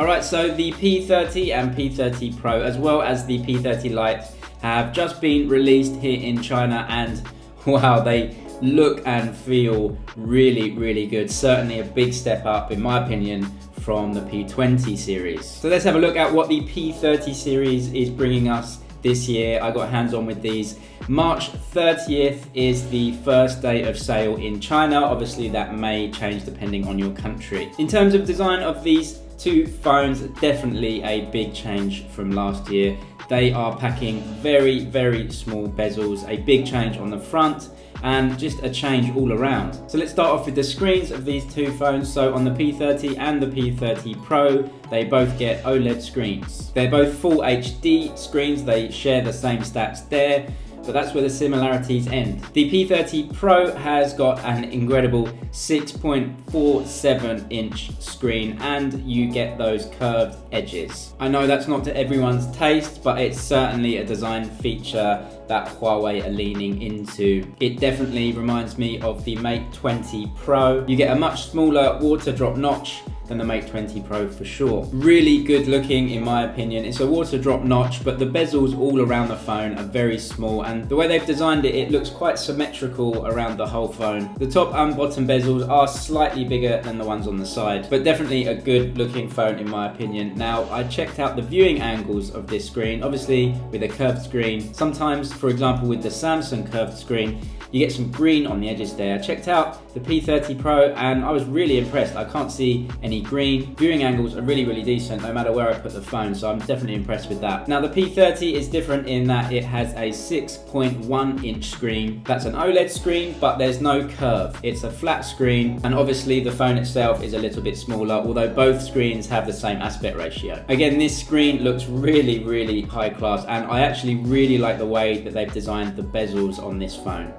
Alright, so the P30 and P30 Pro, as well as the P30 Lite, have just been released here in China, and wow, they look and feel really, really good. Certainly a big step up, in my opinion, from the P20 series. So let's have a look at what the P30 series is bringing us this year. I got hands on with these. March 30th is the first day of sale in China. Obviously that may change depending on your country. In terms of design of these two phones, definitely a big change from last year. They are packing very, very small bezels, a big change on the front, and just a change all around. So let's start off with the screens of these two phones. So on the P30 and the P30 Pro, they both get OLED screens. They're both full HD screens. They share the same stats there, but that's where the similarities end. The P30 Pro has got an incredible 6.47 inch screen, and you get those curved edges. I know that's not to everyone's taste, but it's certainly a design feature that Huawei are leaning into. It definitely reminds me of the Mate 20 Pro. You get a much smaller water drop notch than the Mate 20 Pro for sure. Really good looking in my opinion. It's a water drop notch, but the bezels all around the phone are very small, and the way they've designed it, it looks quite symmetrical around the whole phone. The top and bottom bezels are slightly bigger than the ones on the side, but definitely a good looking phone in my opinion. Now, I checked out the viewing angles of this screen. Obviously with a curved screen, sometimes, for example with the Samsung curved screen, you get some green on the edges there. I checked out the P30 Pro and I was really impressed. I can't see any green. Viewing angles are really, really decent no matter where I put the phone, so I'm definitely impressed with that. Now the P30 is different in that it has a 6.1 inch screen. That's an OLED screen, but there's no curve. It's a flat screen, and obviously the phone itself is a little bit smaller, although both screens have the same aspect ratio. Again, this screen looks really, really high class, and I actually really like the way that they've designed the bezels on this phone.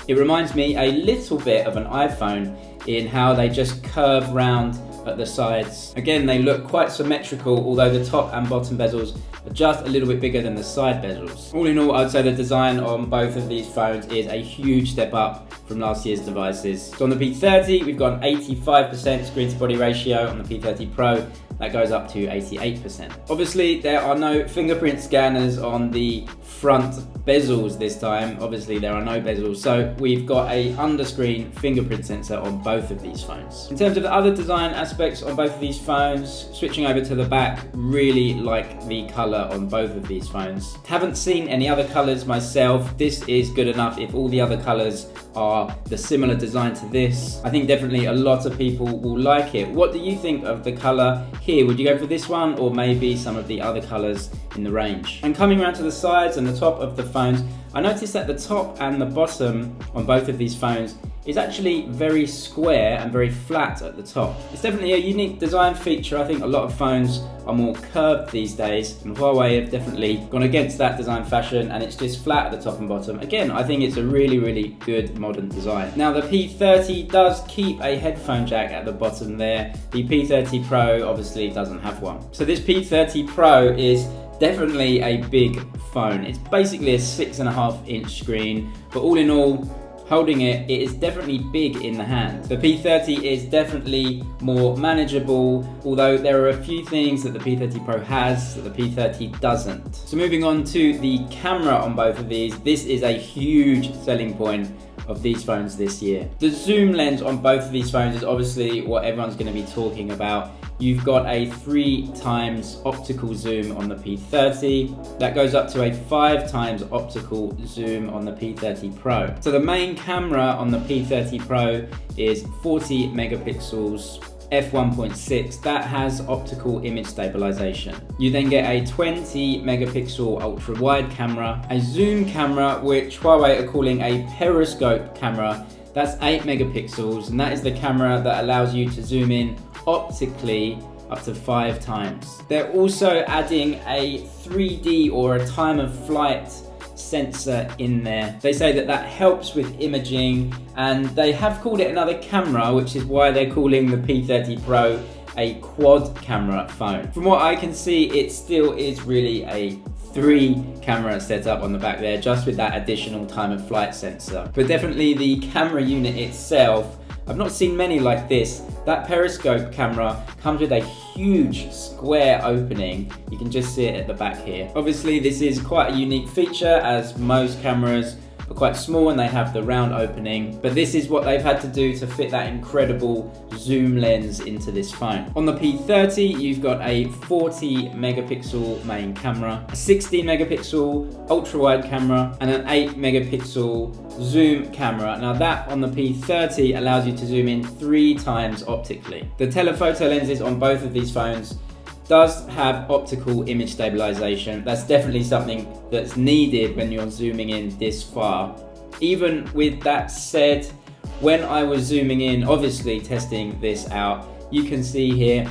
It reminds me a little bit of an iPhone in how they just curve round at the sides. Again, they look quite symmetrical, although the top and bottom bezels are just a little bit bigger than the side bezels. All in all, I'd say the design on both of these phones is a huge step up from last year's devices. So on the P30, we've got an 85% screen to body ratio. On the P30 Pro, that goes up to 88%. Obviously, there are no fingerprint scanners on the front bezels this time. Obviously, there are no bezels, so we've got a under-screen fingerprint sensor on both of these phones. In terms of the other design aspects on both of these phones, switching over to the back, really like the color on both of these phones. Haven't seen any other colors myself. This is good enough if all the other colors are the similar design to this. I think definitely a lot of people will like it. What do you think of the color here? Would you go for this one or maybe some of the other colors in the range? And coming around to the sides and the top of the phones, I noticed that the top and the bottom on both of these phones is actually very square and very flat at the top. It's definitely a unique design feature. I think a lot of phones are more curved these days, and Huawei have definitely gone against that design fashion, and it's just flat at the top and bottom. Again, I think it's a really, really good modern design. Now the P30 does keep a headphone jack at the bottom there. The P30 Pro obviously doesn't have one. So this P30 Pro is definitely a big phone. It's basically a 6.5 inch screen, but all in all, holding it, it is definitely big in the hand. The P30 is definitely more manageable, although there are a few things that the P30 Pro has that the P30 doesn't. So moving on to the camera on both of these, this is a huge selling point of these phones this year. The zoom lens on both of these phones is obviously what everyone's going to be talking about. You've got a 3x optical zoom on the P30. That goes up to a 5x optical zoom on the P30 Pro. So the main camera on the P30 Pro is 40 megapixels, f1.6. That has optical image stabilization. You then get a 20 megapixel ultra wide camera, a zoom camera, which Huawei are calling a periscope camera. That's 8 megapixels, and that is the camera that allows you to zoom in optically up to 5 times. They're also adding a 3D or a time of flight sensor in there. They say that that helps with imaging, and they have called it another camera, which is why they're calling the P30 Pro a quad camera phone. From what I can see, it still is really a 3 camera setup on the back there, just with that additional time of flight sensor. But definitely the camera unit itself I've not seen many like this. That periscope camera comes with a huge square opening. You can just see it at the back here. Obviously, this is quite a unique feature as most cameras are quite small and they have the round opening, but this is what they've had to do to fit that incredible zoom lens into this phone. On the P30, you've got a 40 megapixel main camera, a 16 megapixel ultra wide camera, and an 8 megapixel zoom camera. Now that on the P30 allows you to zoom in 3 times optically. The telephoto lenses on both of these phones does have optical image stabilization. That's definitely something that's needed when you're zooming in this far. Even with that said, when I was zooming in, obviously testing this out, you can see here,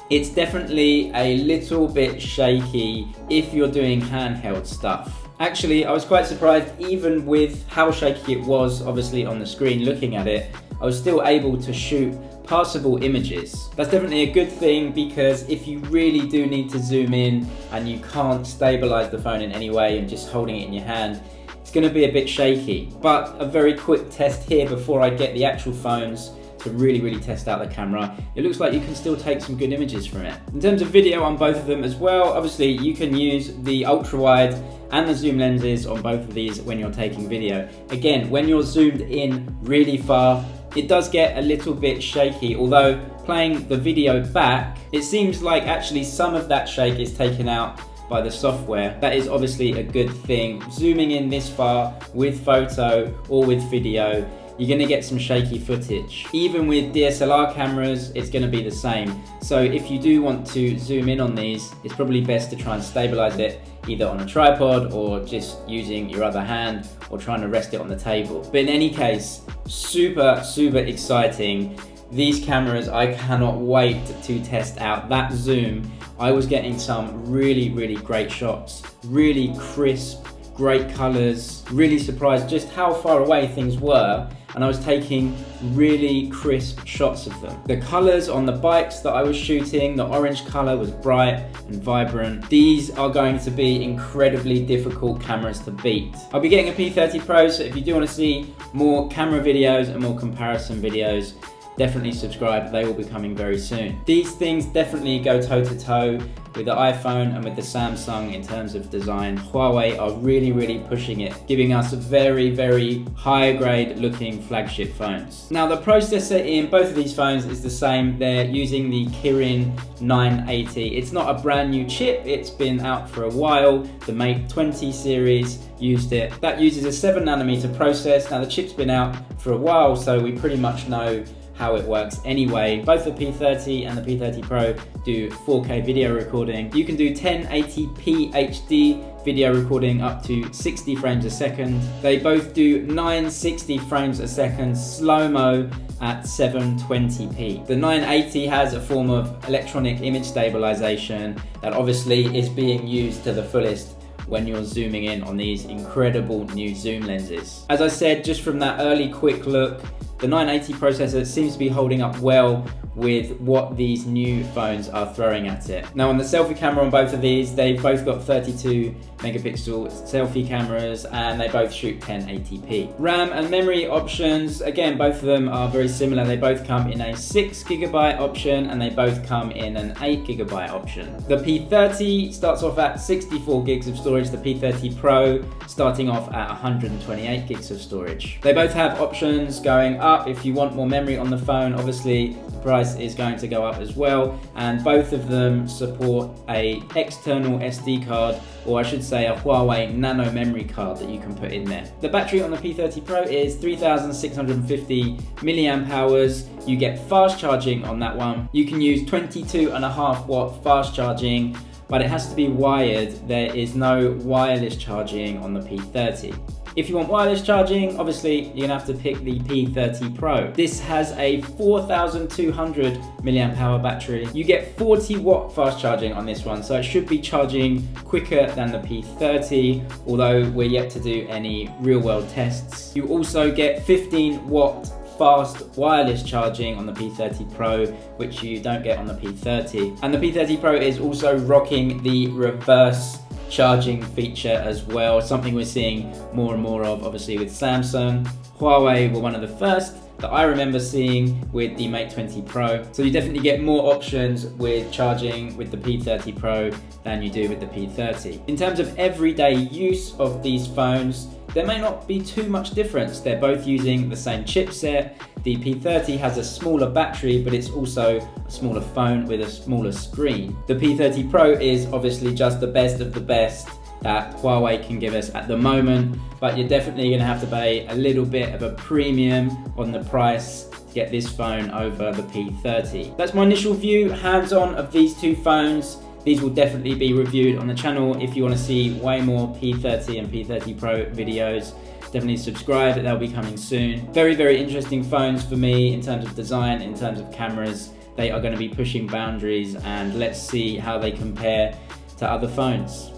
it's definitely a little bit shaky if you're doing handheld stuff. Actually, I was quite surprised, even with how shaky it was, obviously on the screen looking at it, I was still able to shoot passable images. That's definitely a good thing, because if you really do need to zoom in and you can't stabilize the phone in any way and just holding it in your hand, it's going to be a bit shaky. But a very quick test here before I get the actual phones to really test out the camera, it looks like you can still take some good images from it. In terms of video on both of them as well, obviously you can use the ultra wide and the zoom lenses on both of these when you're taking video. Again, when you're zoomed in really far, it does get a little bit shaky, although playing the video back, it seems like actually some of that shake is taken out by the software. That is obviously a good thing. Zooming in this far with photo or with video, you're going to get some shaky footage. Even with DSLR cameras, it's going to be the same. So if you do want to zoom in on these, it's probably best to try and stabilize it either on a tripod or just using your other hand or trying to rest it on the table. But in any case, super exciting. These cameras, I cannot wait to test out. That zoom, I was getting some really great shots, really crisp, great colors, really surprised just how far away things were, and I was taking really crisp shots of them. The colors on the bikes that I was shooting, the orange color was bright and vibrant. These are going to be incredibly difficult cameras to beat. I'll be getting a P30 Pro, so if you do want to see more camera videos and more comparison videos, definitely subscribe. They will be coming very soon. These things definitely go toe to toe with the iPhone and with the Samsung in terms of design. Huawei are really pushing it, giving us very high grade looking flagship phones. Now the processor in both of these phones is the same. They're using the Kirin 980. It's not a brand new chip, it's been out for a while. The Mate 20 series used it. That uses a 7nm process. Now the chip's been out for a while, so we pretty much know how it works anyway. Both the P30 and the P30 Pro do 4K video recording. You can do 1080p HD video recording up to 60 frames a second. They both do 960 frames a second slow-mo at 720p. The 980 has a form of electronic image stabilization that obviously is being used to the fullest when you're zooming in on these incredible new zoom lenses. As I said, just from that early quick look, the 980 processor seems to be holding up well with what these new phones are throwing at it. Now on the selfie camera on both of these, they've both got 32 megapixel selfie cameras and they both shoot 1080p. RAM and memory options, again, both of them are very similar. They both come in a 6GB option and they both come in an 8GB option. The P30 starts off at 64 gigs of storage, the P30 Pro starting off at 128 gigs of storage. They both have options going up. If you want more memory on the phone, obviously the price is going to go up as well, and both of them support a external SD card, or I should say a Huawei nano memory card that you can put in there. The battery on the P30 Pro is 3650 milliamp hours. You get fast charging on that one. You can use 22.5 watt fast charging, but it has to be wired. There is no wireless charging on the P30. If you want wireless charging, obviously you're gonna have to pick the P30 Pro. This has a 4200 milliamp hour battery. You get 40 watt fast charging on this one, so it should be charging quicker than the P30, although we're yet to do any real world tests. You also get 15 watt fast wireless charging on the P30 Pro, which you don't get on the P30. And the P30 Pro is also rocking the reverse charging feature as well, something we're seeing more and more of obviously with Samsung. Huawei were one of the first that I remember seeing with the Mate 20 Pro. So you definitely get more options with charging with the P30 Pro than you do with the P30. In terms of everyday use of these phones, there may not be too much difference. They're both using the same chipset. The P30 has a smaller battery, but it's also a smaller phone with a smaller screen. The P30 Pro is obviously just the best of the best that Huawei can give us at the moment, but you're definitely gonna have to pay a little bit of a premium on the price to get this phone over the P30. That's my initial view, hands-on, of these two phones. These will definitely be reviewed on the channel. If you want to see way more P30 and P30 Pro videos, definitely subscribe, they'll be coming soon. Very, very interesting phones for me in terms of design, in terms of cameras. They are going to be pushing boundaries, and let's see how they compare to other phones.